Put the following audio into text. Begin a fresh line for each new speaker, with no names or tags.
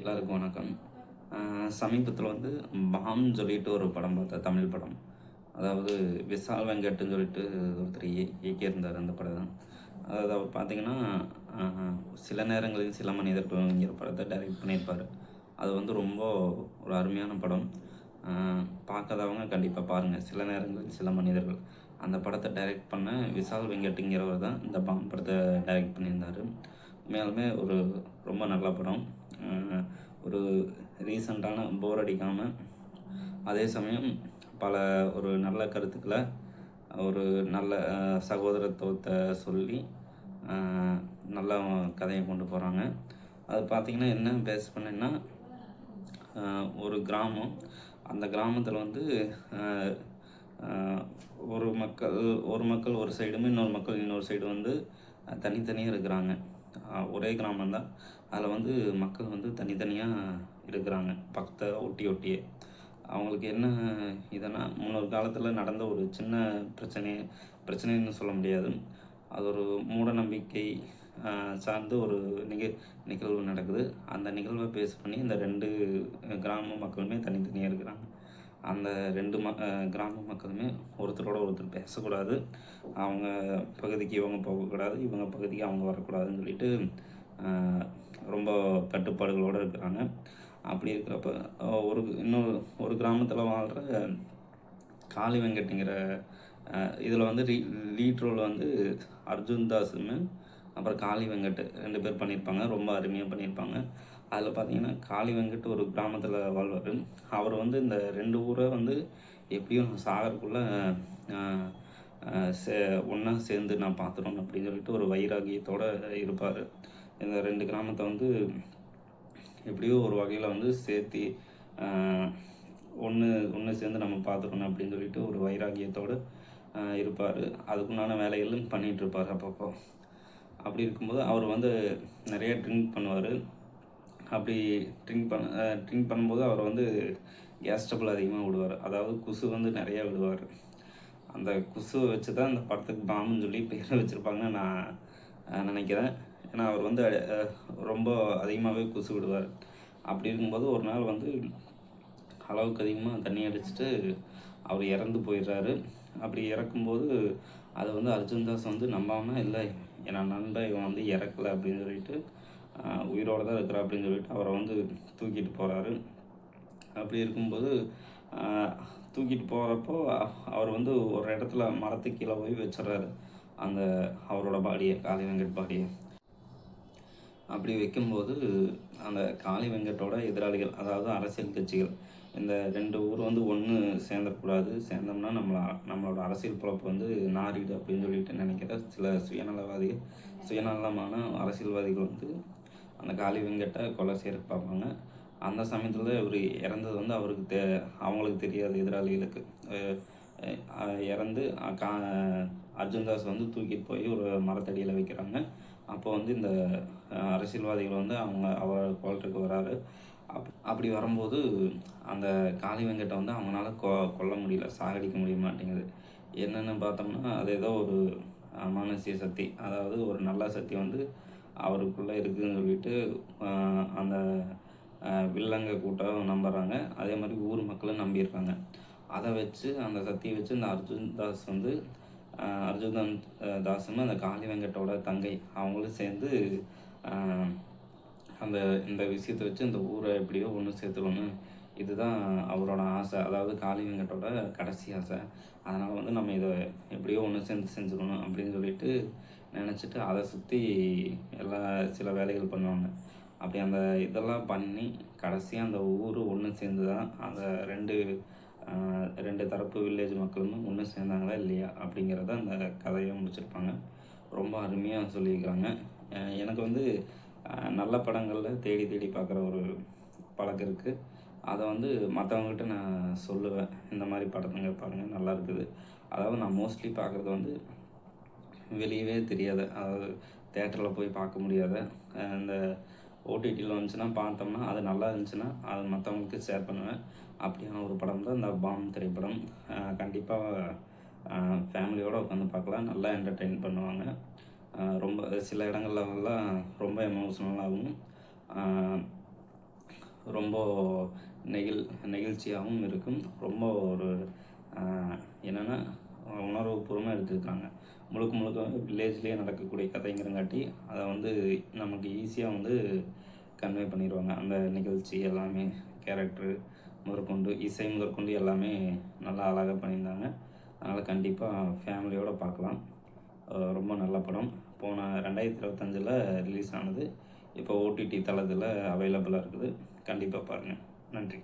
எல்லாருக்கும் வணக்கம். சமீபத்தில பாம்ன்னு சொல்லிட்டு ஒரு படம் பார்த்தேன், தமிழ் படம். அதாவது விஷால் வெங்கட்ன்னு சொல்லிட்டு ஒருத்தர் இயக்கியிருந்தார் அந்த படம். அதாவது அவர் பார்த்தீங்கன்னா, அ சில நேரங்களில் சில மனிதர்கள்ங்கிற படத்தை டைரக்ட் பண்ணியிருப்பாரு. அது ரொம்ப ஒரு அருமையான படம். அ பார்க்காதவங்க கண்டிப்பா பாருங்க. சில நேரங்களில் சில மனிதர்கள். அந்த படத்தை டைரக்ட் பண்ண விஷால் வெங்கட்ங்கிறவர் தான் இந்த பாம் படத்தை டைரக்ட் பண்ணியிருந்தாரு. உண்மையாலுமே ஒரு ரொம்ப நல்ல படம். ஒரு ரீசெண்டான போர் அடிக்காம, அதே சமயம் பல ஒரு நல்ல கருத்துக்களை, ஒரு நல்ல சகோதரத்துவத்தை சொல்லி நல்ல கதையை கொண்டு போகிறாங்க. அது பார்த்திங்கன்னா என்ன பேஸ் பண்ணேன்னா, ஒரு கிராமம். அந்த கிராமத்தில் ஒரு மக்கள் ஒரு சைடும், இன்னொரு மக்கள் இன்னொரு சைடு தனித்தனியாக இருக்கிறாங்க. ஒரே கிராமம் தான். அதில் மக்கள் தனித்தனியாக இருக்கிறாங்க, பக்கத்தை ஒட்டி ஒட்டியே. அவங்களுக்கு என்ன இதுனா, முன்னொரு காலத்தில் நடந்த ஒரு சின்ன பிரச்சனைன்னு சொல்ல முடியாது. அது ஒரு மூட நம்பிக்கை சார்ந்து ஒரு நிகழ்வு நடக்குது. அந்த நிகழ்வை பேஸ் பண்ணி இந்த 2 கிராம மக்களுமே தனித்தனியாக இருக்கிறாங்க. அந்த 2 கிராம மக்களுமே ஒருத்தரோட ஒருத்தர் பேசக்கூடாது. அவங்க பகுதிக்கு இவங்க போகக்கூடாது, இவங்க பகுதிக்கு அவங்க வரக்கூடாதுன்னு சொல்லிட்டு ரொம்ப கட்டுப்பாடுகளோடு இருக்கிறாங்க. அப்படி இருக்கிறப்ப ஒரு கிராமத்தில் வாழ்கிற காளி வெங்கட்ங்கிற இதில் லீட் ரோல் அர்ஜுன் தாஸுன்னு அப்புறம் காளி வெங்கட் 2 பேர் பண்ணியிருப்பாங்க. ரொம்ப அருமையாக பண்ணியிருப்பாங்க. அதில் பார்த்தீங்கன்னா, காளி வெங்கட் ஒரு கிராமத்தில் வாழ்வார். அவர் இந்த 2 ஊரை எப்படியும் சாகறதுக்குள்ளே ஒன்றா சேர்ந்து நான் பார்த்துடணும் அப்படின்னு சொல்லிட்டு ஒரு வைராகியத்தோடு இருப்பார். இந்த 2 கிராமத்தை எப்படியோ ஒரு வகையில் சேர்த்து ஒன்று சேர்ந்து நம்ம பார்த்துக்கணும் அப்படின்னு சொல்லிட்டு ஒரு வைராகியத்தோடு இருப்பார். அதுக்குண்டான வேலைகளும் பண்ணிகிட்ருப்பார் அப்பப்போ. அப்படி இருக்கும்போது அவர் நிறைய ட்ரிங்க் பண்ணுவார். அப்படி ட்ரிங்க் பண்ணும்போது அவர் கேஸ் ட்ரபிள் அதிகமாக விடுவார். அதாவது குசு நிறையா விடுவார். அந்த குசுவை வச்சு தான் இந்த படத்துக்கு பாம்புன்னு சொல்லி பேரை வச்சுருப்பாங்கன்னு நான் நினைக்கிறேன். ஏன்னா அவர் ரொம்ப அதிகமாகவே குசு விடுவார். அப்படி இருக்கும்போது ஒரு நாள் அளவுக்கு அதிகமாக தண்ணி அடிச்சுட்டு அவர் இறந்து போயிடுறாரு. அப்படி இறக்கும்போது அதை அர்ஜுன் தாஸ் நம்பாமல், இல்லை என் நண்பன் இவன் இறக்கலை அப்படின்னு சொல்லிட்டு உயிரோடு தான் இருக்கிறா அப்படின்னு சொல்லிட்டு அவரை தூக்கிட்டு போகிறாரு. அப்படி இருக்கும்போது தூக்கிட்டு போகிறப்போ அவர் ஒரு இடத்துல மரத்துக்கு கீழே போய் வச்சிடறாரு அந்த அவரோட பாடியை, காளி வெங்கட் பாடியை. அப்படி வைக்கும்போது அந்த காளி வெங்கட்டோட எதிராளிகள், அதாவது அரசியல் கட்சிகள், இந்த 2 ஊர் ஒன்று சேர்ந்துடக்கூடாது, சேர்ந்தோம்னா நம்மளோட அரசியல் பொழப்பு நாரிடு அப்படின்னு சொல்லிட்டு நினைக்கிற சில சுயநலமான அரசியல்வாதிகள் அந்த காளி வெங்கட்டை கொலை செய்யறதுக்கு பார்ப்பாங்க. அந்த சமயத்தில் இவர் இறந்தது அவருக்கு அவங்களுக்கு தெரியாது, எதிராளிகளுக்கு. இறந்து அர்ஜுன் தாஸ் தூக்கிட்டு போய் ஒரு மரத்தடியில் வைக்கிறாங்க. அப்போ இந்த அரசியல்வாதிகள் அவரை கொல்றதுக்கு வராரு. அப்படி வரும்போது அந்த காளி வெங்கட்டை அவங்களால கொல்ல முடியல, சாகடிக்க முடிய மாட்டேங்குது. என்னென்னு பார்த்தோம்னா, அது ஏதோ ஒரு அமானுஷ்ய சக்தி, அதாவது ஒரு நல்ல சக்தி அவருக்குள்ளே இருக்குதுன்னு சொல்லிட்டு அந்த வில்லங்க கூட்டம் நம்புகிறாங்க. அதே மாதிரி ஊர் மக்களும் நம்பியிருக்காங்க. அதை வச்சு, அந்த சக்தியை வச்சு இந்த அர்ஜுன் தாஸும் அந்த காளி வெங்கட்டோட தங்கை அவங்களும் சேர்ந்து இந்த விஷயத்தை வச்சு இந்த ஊரை எப்படியோ ஒன்று சேர்த்துக்கணும், இதுதான் அவரோட ஆசை. அதாவது காளி வெங்கட்டோட கடைசி ஆசை. அதனால் நம்ம இதை எப்படியோ ஒன்று சேர்ந்து செஞ்சுக்கணும் அப்படின்னு சொல்லிட்டு நினச்சிட்டு அதை சுற்றி சில வேலைகள் பண்ணுவாங்க. அப்படி அந்த இதெல்லாம் பண்ணி கடைசியாக அந்த ஊர் ஒன்று சேர்ந்து தான் அந்த ரெண்டு தரப்பு வில்லேஜ் மக்களும் ஒன்று சேர்ந்தாங்களா இல்லையா அப்படிங்கிறத அந்த கதையை முடிச்சிருப்பாங்க. ரொம்ப அருமையாக சொல்லியிருக்காங்க. எனக்கு நல்ல படங்களில் தேடி தேடி பார்க்குற ஒரு பழக்கம் இருக்குது. அதை மற்றவங்ககிட்ட நான் சொல்லுவேன், இந்த மாதிரி படத்துங்க பாருங்கள், நல்லா இருக்குது. அதாவது நான் மோஸ்ட்லி பார்க்குறது வெளியவே தெரியாத, அதாவது தேட்டரில் போய் பார்க்க முடியாத, இந்த ஓடிடியில் வந்துச்சுன்னா பார்த்தோம்னா அது நல்லா இருந்துச்சுன்னா அது மற்றவங்களுக்கு ஷேர் பண்ணுவேன். அப்படியான ஒரு படம் தான் இந்த பாம் திரைப்படம். கண்டிப்பாக ஃபேமிலியோடு உட்காந்து பார்க்கலாம், நல்லா என்டர்டெயின் பண்ணுவாங்க. ரொம்ப சில இடங்கள்லாம் ரொம்ப எமோஷ்னலாகவும் ரொம்ப நெகிழ்ச்சியாகவும் இருக்கும். ரொம்ப ஒரு என்னென்னா உணர்வுபூர்வமாக எடுத்துருக்காங்க. முழுக்க முழுக்க வந்து வில்லேஜ்லேயே நடக்கக்கூடிய கதைங்கிறங்காட்டி அதை வந்து நமக்கு ஈஸியாக வந்து கன்வே பண்ணிடுவாங்க. அந்த நிகழ்ச்சி எல்லாமே கேரக்டரு முதற்கொண்டு இசை முதற்கொண்டு எல்லாமே நல்லா அழகாக பண்ணியிருந்தாங்க. அதனால் கண்டிப்பாக ஃபேமிலியோடு பார்க்கலாம். ரொம்ப நல்ல படம். போன 2025 ரிலீஸ் ஆனது. இப்போ ஓடிடி தளத்தில் அவைலபிளாக இருக்குது. கண்டிப்பாக பாருங்கள். நன்றி.